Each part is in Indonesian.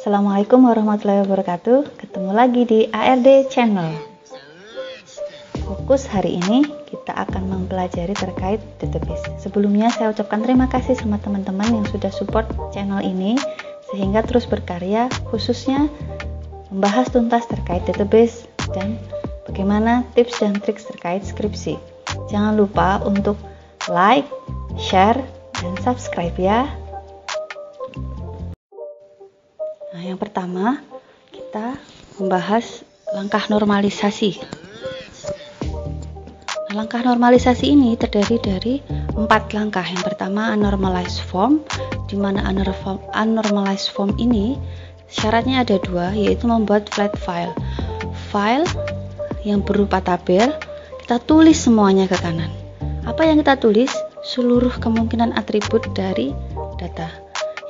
Assalamualaikum warahmatullahi wabarakatuh. Ketemu lagi di ARD Channel. Fokus hari ini kita akan mempelajari terkait database. Sebelumnya saya ucapkan terima kasih sama teman-teman yang sudah support channel ini sehingga terus berkarya, khususnya membahas tuntas terkait database dan bagaimana tips dan triks terkait skripsi. Jangan lupa untuk like, share, dan subscribe ya. Nah, yang pertama kita membahas langkah normalisasi. Nah, langkah normalisasi ini terdiri dari 4 langkah. Yang pertama unnormalized form, di mana unnormalized form ini syaratnya ada 2, yaitu membuat flat file. File yang berupa tabel, kita tulis semuanya ke kanan. Apa yang kita tulis? Seluruh kemungkinan atribut dari data.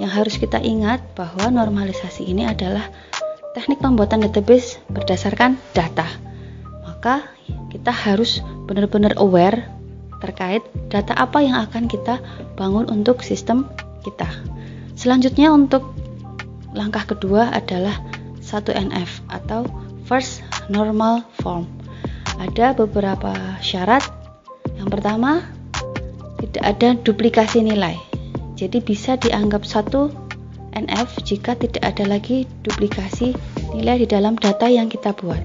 Yang harus kita ingat bahwa normalisasi ini adalah teknik pembuatan database berdasarkan data. Maka kita harus benar-benar aware terkait data apa yang akan kita bangun untuk sistem kita. Selanjutnya untuk langkah kedua adalah 1NF atau First Normal Form. Ada beberapa syarat. Yang pertama, tidak ada duplikasi nilai. Jadi bisa dianggap 1NF jika tidak ada lagi duplikasi nilai di dalam data yang kita buat.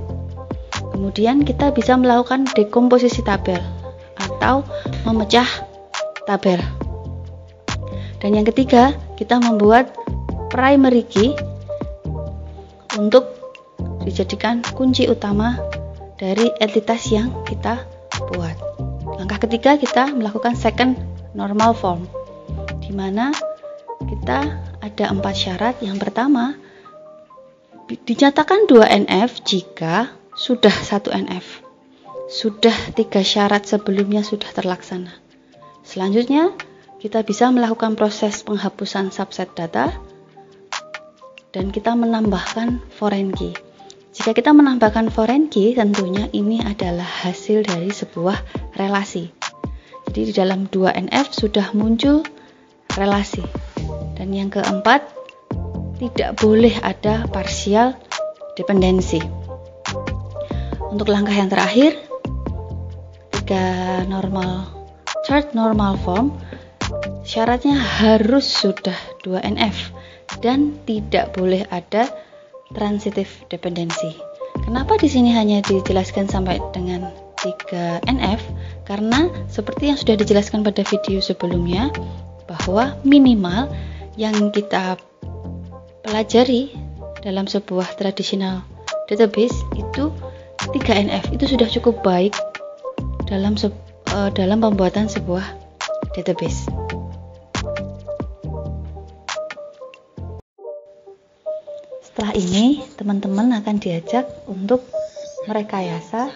Kemudian kita bisa melakukan dekomposisi tabel atau memecah tabel. Dan yang ketiga, kita membuat primary key untuk dijadikan kunci utama dari entitas yang kita buat. Langkah ketiga, kita melakukan second normal form, di mana kita ada 4 syarat. Yang pertama, dinyatakan 2NF jika sudah 1NF, sudah 3 syarat sebelumnya sudah terlaksana. Selanjutnya, kita bisa melakukan proses penghapusan subset data dan kita menambahkan foreign key. Jika kita menambahkan foreign key, tentunya ini adalah hasil dari sebuah relasi. Jadi di dalam 2NF sudah muncul relasi. Dan yang keempat, tidak boleh ada partial dependency. Untuk langkah yang terakhir, third normal form, syaratnya harus sudah 2NF dan tidak boleh ada transitive dependency. Kenapa di sini hanya dijelaskan sampai dengan 3NF? Karena seperti yang sudah dijelaskan pada video sebelumnya, bahwa minimal yang kita pelajari dalam sebuah traditional database itu 3NF itu sudah cukup baik dalam pembuatan sebuah database. Setelah ini, teman-teman akan diajak untuk merekayasa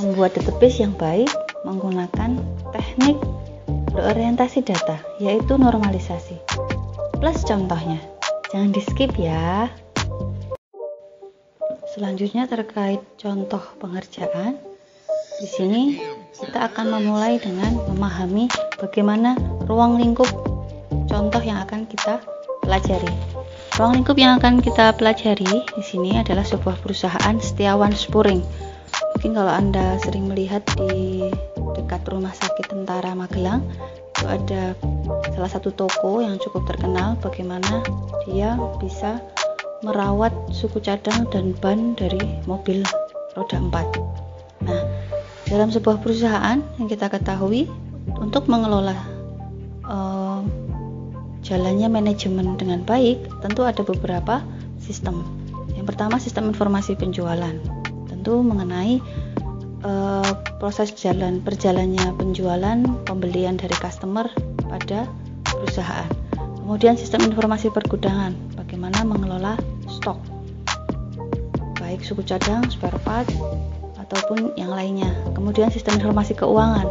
membuat database yang baik menggunakan teknik berorientasi data, yaitu normalisasi. Plus contohnya, jangan di skip ya. Selanjutnya terkait contoh pengerjaan. Di sini kita akan memulai dengan memahami bagaimana ruang lingkup contoh yang akan kita pelajari. Ruang lingkup yang akan kita pelajari di sini adalah sebuah perusahaan Setiawan Spuring. Mungkin kalau Anda sering melihat di dekat rumah sakit Tentara Magelang, itu ada salah satu toko yang cukup terkenal bagaimana dia bisa merawat suku cadang dan ban dari mobil roda 4. Nah, dalam sebuah perusahaan yang kita ketahui, untuk mengelola jalannya manajemen dengan baik, tentu ada beberapa sistem. Yang pertama, sistem informasi penjualan, tentu mengenai proses perjalannya penjualan, pembelian dari customer pada perusahaan. Kemudian sistem informasi pergudangan, bagaimana mengelola stok, baik suku cadang, spare part, ataupun yang lainnya. Kemudian sistem informasi keuangan,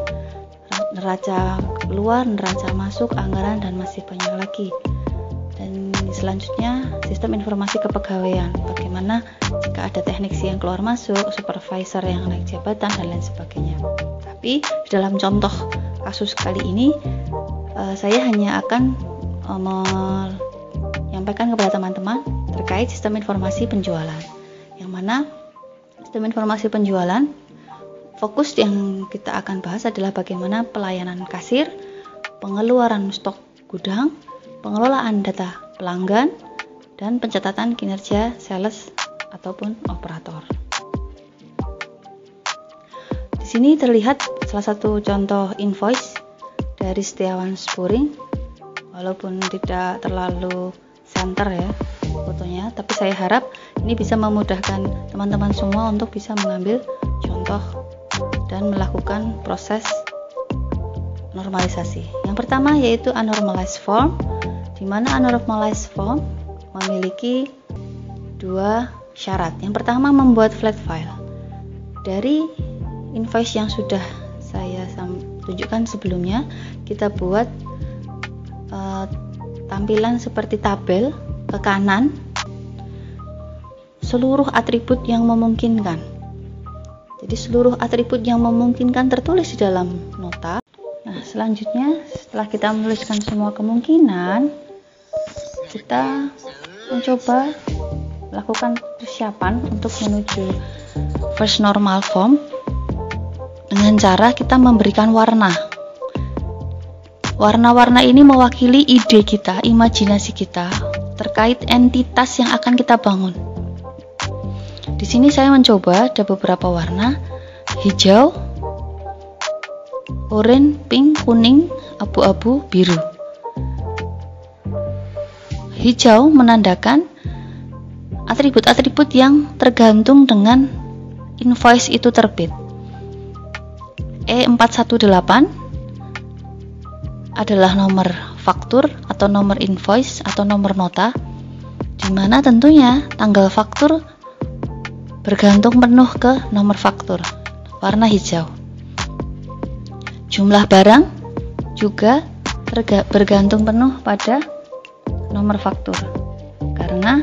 neraca keluar, neraca masuk, anggaran, dan masih banyak lagi. Dan selanjutnya sistem informasi kepegawaian, bagaimana jika ada teknisi yang keluar masuk, supervisor yang naik jabatan, dan lain sebagainya. Tapi dalam contoh kasus kali ini saya hanya akan menyampaikan kepada teman-teman terkait sistem informasi penjualan. Yang mana sistem informasi penjualan, fokus yang kita akan bahas adalah bagaimana pelayanan kasir, pengeluaran stok gudang, pengelolaan data pelanggan, dan pencatatan kinerja sales ataupun operator. Di sini terlihat salah satu contoh invoice dari Setiawan Spuring, walaupun tidak terlalu center ya fotonya, tapi saya harap ini bisa memudahkan teman-teman semua untuk bisa mengambil contoh dan melakukan proses normalisasi. Yang pertama yaitu unnormalized form, di mana unnormalized form memiliki dua syarat. Yang pertama, membuat flat file. Dari invoice yang sudah saya tunjukkan sebelumnya, kita buat tampilan seperti tabel ke kanan, seluruh atribut yang memungkinkan. Jadi seluruh atribut yang memungkinkan tertulis di dalam nota. Nah, selanjutnya setelah kita menuliskan semua kemungkinan, kita mencoba melakukan persiapan untuk menuju first normal form dengan cara kita memberikan warna. Warna-warna ini mewakili ide kita, imajinasi kita terkait entitas yang akan kita bangun. Di sini saya mencoba ada beberapa warna: hijau, oranye, pink, kuning, abu-abu, biru. Hijau menandakan atribut-atribut yang tergantung dengan invoice itu terbit. E418 adalah nomor faktur atau nomor invoice atau nomor nota, di mana tentunya tanggal faktur bergantung penuh ke nomor faktur, warna hijau. Jumlah barang juga bergantung penuh pada nomor faktur, karena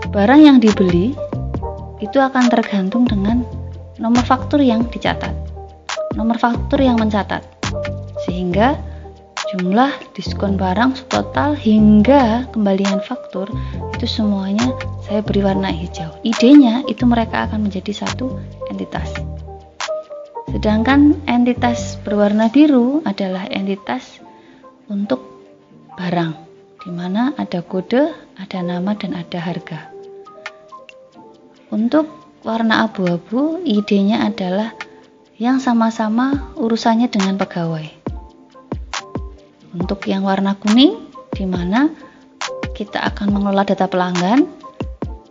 barang yang dibeli itu akan tergantung dengan nomor faktur yang dicatat, nomor faktur yang mencatat, sehingga jumlah diskon barang total hingga kembalian faktur itu semuanya saya beri warna hijau. Idenya itu mereka akan menjadi satu entitas. Sedangkan entitas berwarna biru adalah entitas untuk barang, di mana ada kode, ada nama, dan ada harga. Untuk warna abu-abu, idenya adalah yang sama-sama urusannya dengan pegawai. Untuk yang warna kuning, di mana kita akan mengelola data pelanggan,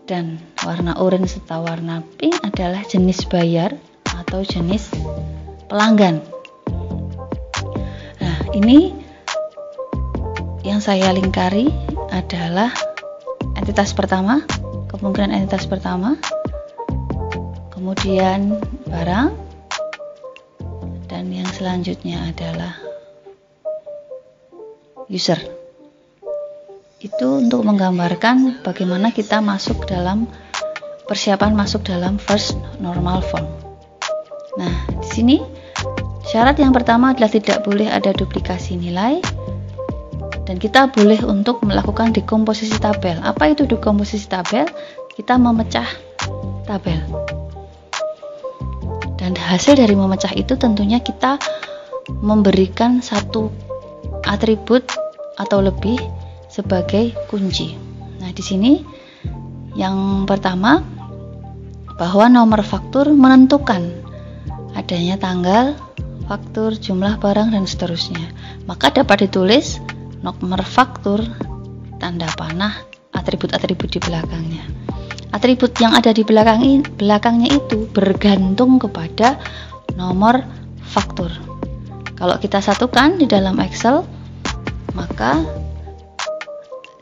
dan warna oranye serta warna pink adalah jenis bayar atau jenis pelanggan. Nah, ini yang saya lingkari adalah entitas pertama, kemungkinan entitas pertama, kemudian barang, dan yang selanjutnya adalah user. Itu untuk menggambarkan bagaimana kita masuk dalam persiapan masuk dalam first normal form. Nah, di sini syarat yang pertama adalah tidak boleh ada duplikasi nilai, dan kita boleh untuk melakukan dekomposisi tabel. Apa itu dekomposisi tabel? Kita memecah tabel. Dan hasil dari memecah itu tentunya kita memberikan satu atribut atau lebih sebagai kunci. Nah, di sini yang pertama, bahwa nomor faktur menentukan adanya tanggal faktur, jumlah barang, dan seterusnya. Maka dapat ditulis nomor faktur, tanda panah, atribut-atribut di belakangnya. Atribut yang ada di belakangnya itu bergantung kepada nomor faktur. Kalau kita satukan di dalam Excel, maka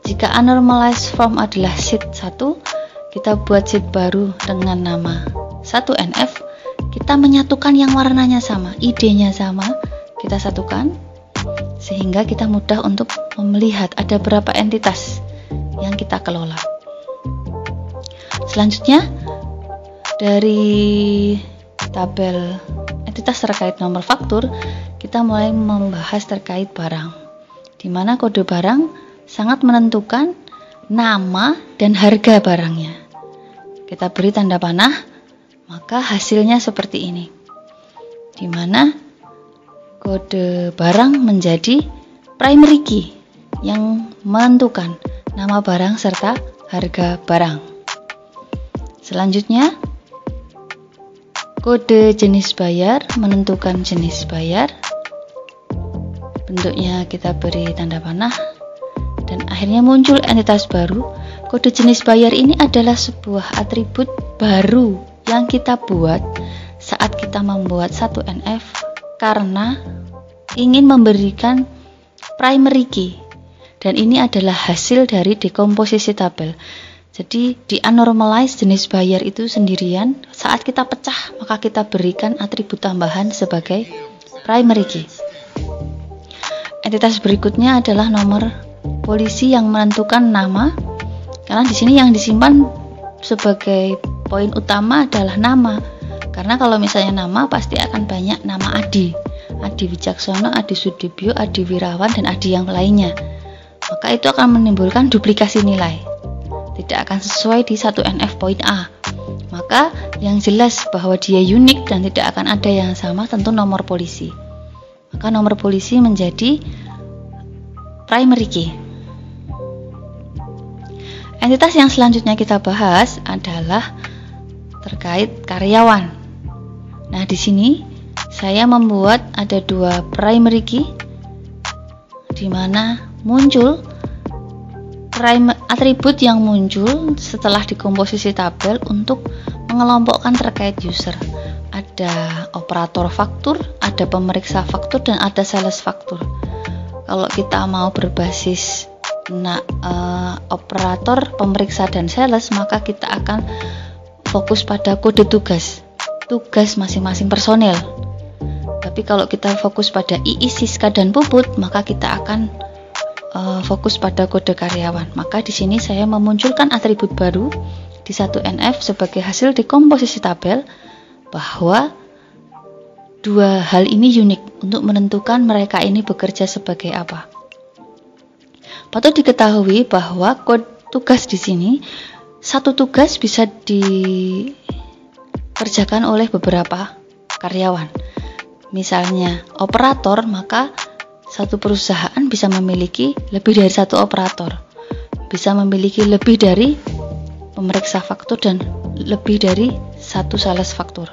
jika unnormalized form adalah sheet 1, kita buat sheet baru dengan nama 1NF, kita menyatukan yang warnanya sama, idenya sama, kita satukan, sehingga kita mudah untuk melihat ada berapa entitas yang kita kelola. Selanjutnya, dari tabel entitas terkait nomor faktur, kita mulai membahas terkait barang, di mana kode barang sangat menentukan nama dan harga barangnya. Kita beri tanda panah, maka hasilnya seperti ini, di mana kode barang menjadi primary key yang menentukan nama barang serta harga barang. Selanjutnya, kode jenis bayar menentukan jenis bayar. Bentuknya kita beri tanda panah, dan akhirnya muncul entitas baru. Kode jenis bayar ini adalah sebuah atribut baru yang kita buat saat kita membuat satu NF karena ingin memberikan primary key, dan ini adalah hasil dari dekomposisi tabel. Jadi di anormalize jenis bayar itu sendirian, saat kita pecah maka kita berikan atribut tambahan sebagai primary key. Entitas berikutnya adalah nomor polisi yang menentukan nama, karena di sini yang disimpan sebagai poin utama adalah nama. Karena kalau misalnya nama pasti akan banyak nama Adi Wicaksono, Adi Sudibyo, Adi Wirawan, dan Adi yang lainnya. Maka itu akan menimbulkan duplikasi nilai, tidak akan sesuai di satu NF poin A. Maka yang jelas bahwa dia unik dan tidak akan ada yang sama tentu nomor polisi. Maka nomor polisi menjadi primary key. Entitas yang selanjutnya kita bahas adalah terkait karyawan. Nah, di sini saya membuat ada dua primary key, di mana muncul atribut yang muncul setelah dekomposisi tabel untuk mengelompokkan terkait user. Ada operator faktur, ada pemeriksa faktur, dan ada sales faktur. Kalau kita mau berbasis operator, pemeriksa, dan sales, maka kita akan fokus pada kode tugas masing-masing personel. Tapi kalau kita fokus pada II, Siska, dan Puput, maka kita akan fokus pada kode karyawan. Maka di sini saya memunculkan atribut baru di satu NF sebagai hasil dekomposisi tabel, bahwa dua hal ini unik untuk menentukan mereka ini bekerja sebagai apa. Patut diketahui bahwa kode tugas di sini, satu tugas bisa dikerjakan oleh beberapa karyawan. Misalnya operator, maka satu perusahaan bisa memiliki lebih dari satu operator, bisa memiliki lebih dari pemeriksa faktur, dan lebih dari satu sales faktur.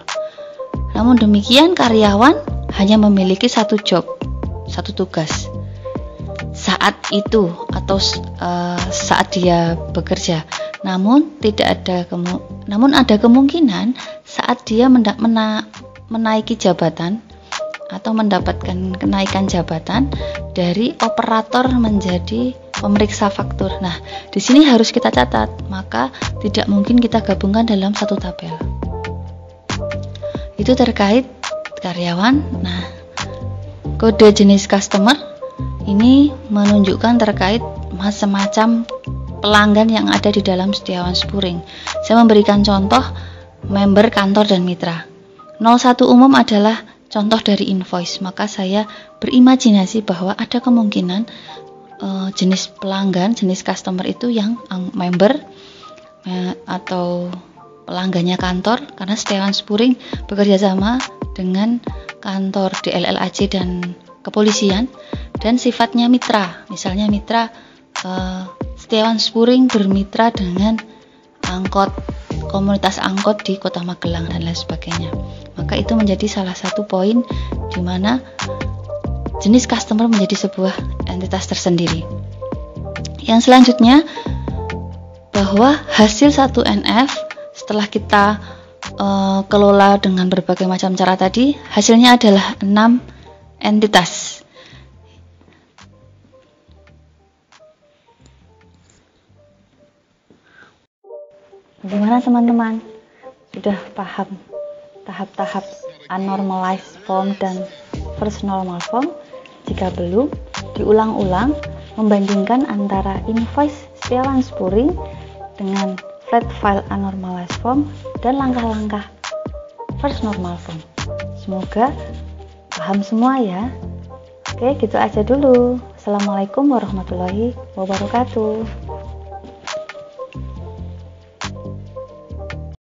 Namun demikian, karyawan hanya memiliki satu job, satu tugas saat itu atau saat dia bekerja. Namun ada kemungkinan saat dia menaiki jabatan atau mendapatkan kenaikan jabatan dari operator menjadi pemeriksa faktur. Nah, di sini harus kita catat, maka tidak mungkin kita gabungkan dalam satu tabel. Itu terkait karyawan. Nah, kode jenis customer ini menunjukkan terkait macam-macam pelanggan yang ada di dalam Setiawan Spuring. Saya memberikan contoh member, kantor, dan mitra. 01 umum adalah contoh dari invoice, maka saya berimajinasi bahwa ada kemungkinan jenis pelanggan, jenis customer itu yang member atau pelanggannya kantor, karena Setiawan Spuring bekerja sama dengan kantor DLLAJ dan kepolisian, dan sifatnya mitra. Misalnya mitra Setiawan Spuring bermitra dengan komunitas angkot di Kota Magelang dan lain sebagainya. Maka itu menjadi salah satu poin di mana jenis customer menjadi sebuah entitas tersendiri. Yang selanjutnya, bahwa hasil satu NF setelah kita kelola dengan berbagai macam cara tadi, hasilnya adalah 6 entitas. Bagaimana teman-teman? Sudah paham tahap-tahap unnormalized form dan first normal form? Jika belum, diulang-ulang membandingkan antara invoice Setiawan Spuring dengan flat file unnormalized form dan langkah-langkah first normal form. Semoga paham semua ya. Oke, gitu aja dulu. Assalamualaikum warahmatullahi wabarakatuh.